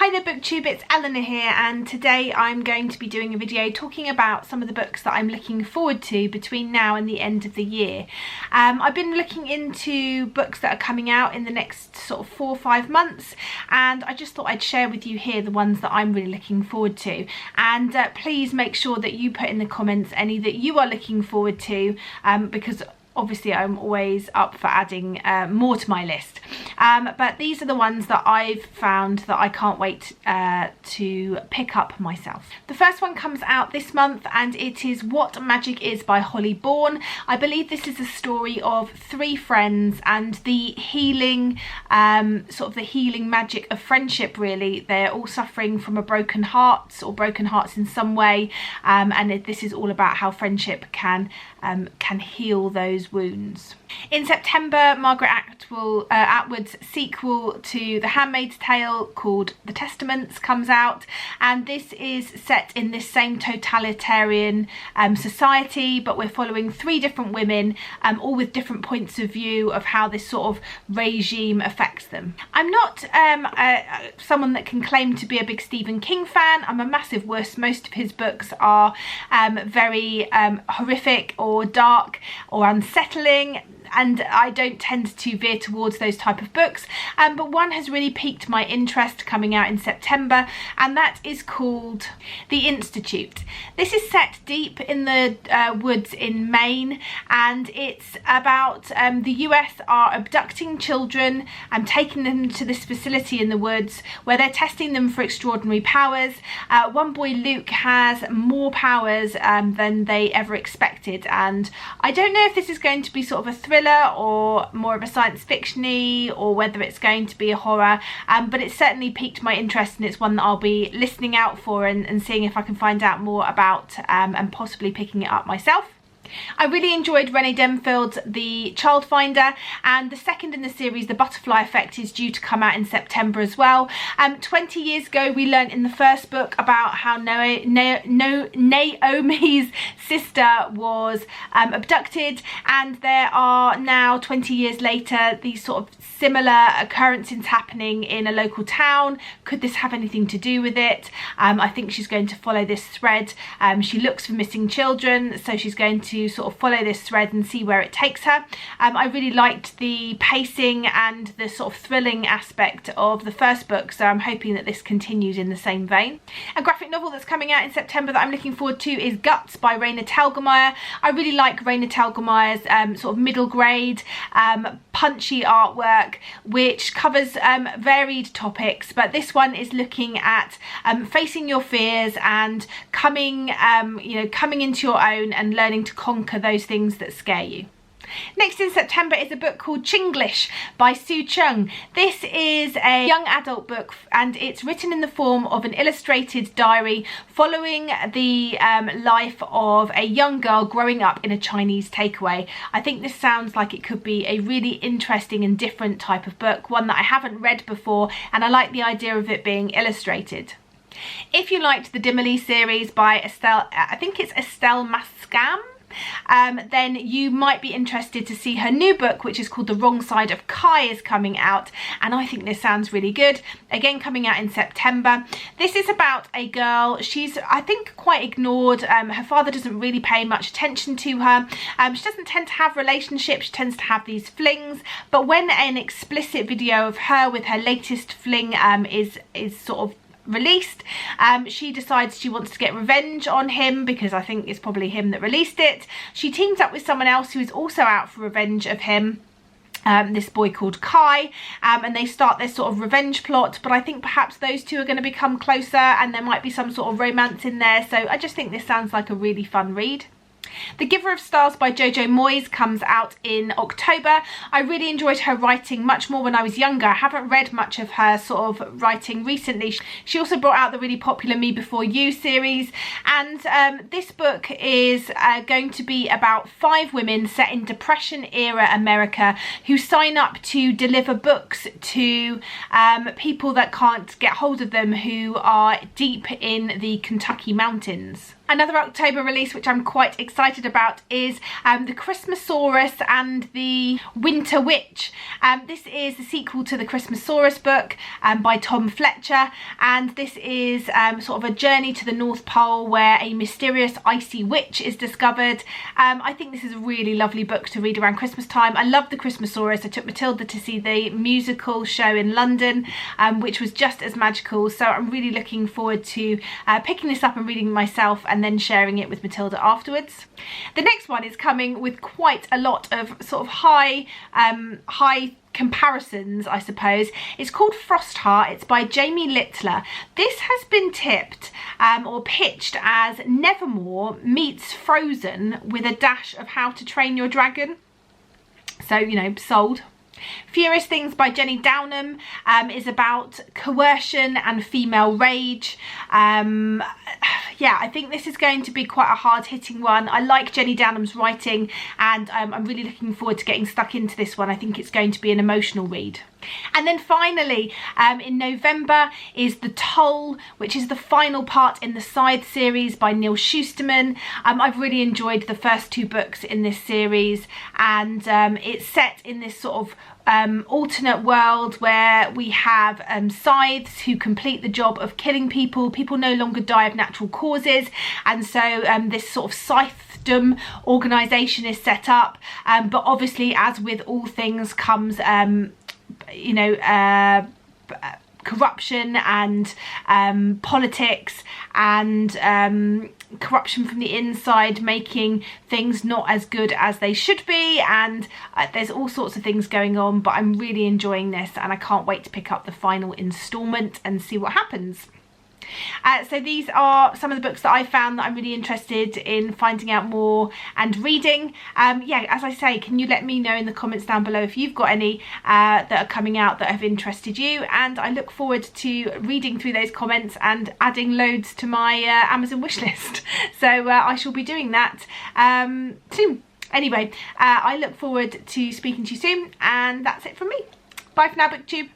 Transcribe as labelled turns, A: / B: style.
A: Hi there BookTube, it's Eleanor here, and today I'm going to be doing a video talking about some of the books that I'm looking forward to between now and the end of the year. I've been looking into books that are coming out in the next sort of 4 or 5 months, and I just thought I'd share with you here the ones that I'm really looking forward to. And please make sure that you put in the comments any that you are looking forward to, because obviously I'm always up for adding more to my list. But these are the ones that I've found that I can't wait to pick up myself. The first one comes out this month, and it is What Magic Is by Holly Bourne. I believe this is a story of 3 friends and the healing, sort of the healing magic of friendship, really. They're all suffering from a broken heart or broken hearts in some way, and this is all about how friendship can heal those wounds. In September, Margaret Atwood's sequel to The Handmaid's Tale called The Testaments comes out, and this is set in this same totalitarian society, but we're following 3 different women, all with different points of view of how this sort of regime affects them. I'm not someone that can claim to be a big Stephen King fan. I'm a massive wuss. Most of his books are very horrific or dark or unsettling, and I don't tend to veer towards those type of books, but one has really piqued my interest coming out in September, and that is called The Institute. This is set deep in the woods in Maine, and it's about the US are abducting children and taking them to this facility in the woods where they're testing them for extraordinary powers. One boy, Luke, has more powers than they ever expected, and I don't know if this is going to be sort of a thriller or more of a science fiction-y, or whether it's going to be a horror, but it's certainly piqued my interest, and it's one that I'll be listening out for and seeing if I can find out more about, and possibly picking it up myself. I really enjoyed Renée Denfield's The Childfinder, and the second in the series, The Butterfly Effect, is due to come out in September as well. 20 years ago we learnt in the first book about how Naomi's sister was abducted, and there are now 20 years later these sort of similar occurrences happening in a local town. Could this have anything to do with it? I think she's going to follow this thread. She looks for missing children, so she's going to sort of follow this thread and see where it takes her. I really liked the pacing and the sort of thrilling aspect of the first book, so I'm hoping that this continues in the same vein. A graphic novel that's coming out in September that I'm looking forward to is Guts by Raina Telgemeier. I really like Raina Telgemeier's sort of middle grade, punchy artwork, which covers varied topics, but this one is looking at facing your fears and coming into your own and learning to conquer those things that scare you. Next in September is a book called Chinglish by Sue Chung. This is a young adult book, and it's written in the form of an illustrated diary following the life of a young girl growing up in a Chinese takeaway. I think this sounds like it could be a really interesting and different type of book, one that I haven't read before, and I like the idea of it being illustrated. If you liked the Dimmerly series by Estelle, I think it's Estelle Mascam, then you might be interested to see her new book, which is called The Wrong Side of Kai, is coming out, and I think this sounds really good. Again, coming out in September. This is about a girl. She's, I think, quite ignored. Her father doesn't really pay much attention to her. She doesn't tend to have relationships. She tends to have these flings, but when an explicit video of her with her latest fling is sort of released, she decides she wants to get revenge on him, because I think it's probably him that released it. She teams up with someone else who is also out for revenge of him, this boy called Kai, and they start this sort of revenge plot, but I think perhaps those two are going to become closer, and there might be some sort of romance in there, so I just think this sounds like a really fun read. The Giver of Stars by Jojo Moyes comes out in October. I really enjoyed her writing much more when I was younger. I haven't read much of her sort of writing recently. She also brought out the really popular Me Before You series, and this book is going to be about 5 women set in Depression era America who sign up to deliver books to people that can't get hold of them, who are deep in the Kentucky mountains. Another October release which I'm quite excited about is the Christmas Oris and the Winter Witch. This is the sequel to the Christmas Oris book by Tom Fletcher, and this is sort of a journey to the North Pole where a mysterious icy witch is discovered. I think this is a really lovely book to read around Christmas time. I love the Christmas Oris. I took Matilda to see the musical show in London, which was just as magical, so I'm really looking forward to picking this up and reading it myself and then sharing it with Matilda afterwards. The next one is coming with quite a lot of sort of high comparisons, I suppose. It's called Frostheart. It's by Jamie Littler. This has been tipped or pitched as Nevermore meets Frozen with a dash of How to Train Your Dragon. So, you know, sold. Furious Things by Jenny Downham is about coercion and female rage. Yeah, I think this is going to be quite a hard-hitting one. I like Jenny Downham's writing, and I'm really looking forward to getting stuck into this one. I think it's going to be an emotional read. And then finally, in November is The Toll, which is the final part in the Scythe series by Neil Shusterman. I've really enjoyed the first two books in this series, and it's set in this sort of alternate world where we have scythes who complete the job of killing people. People no longer die of natural causes, and so this sort of scythedom organisation is set up, but obviously, as with all things, comes you know, corruption and politics and corruption from the inside, making things not as good as they should be, and there's all sorts of things going on, but I'm really enjoying this and I can't wait to pick up the final instalment and see what happens. So these are some of the books that I found that I'm really interested in finding out more and reading. Yeah, as I say, can you let me know in the comments down below if you've got any that are coming out that have interested you, and I look forward to reading through those comments and adding loads to my Amazon wishlist. So I shall be doing that soon. Anyway, I look forward to speaking to you soon, and that's it from me. Bye for now, BookTube.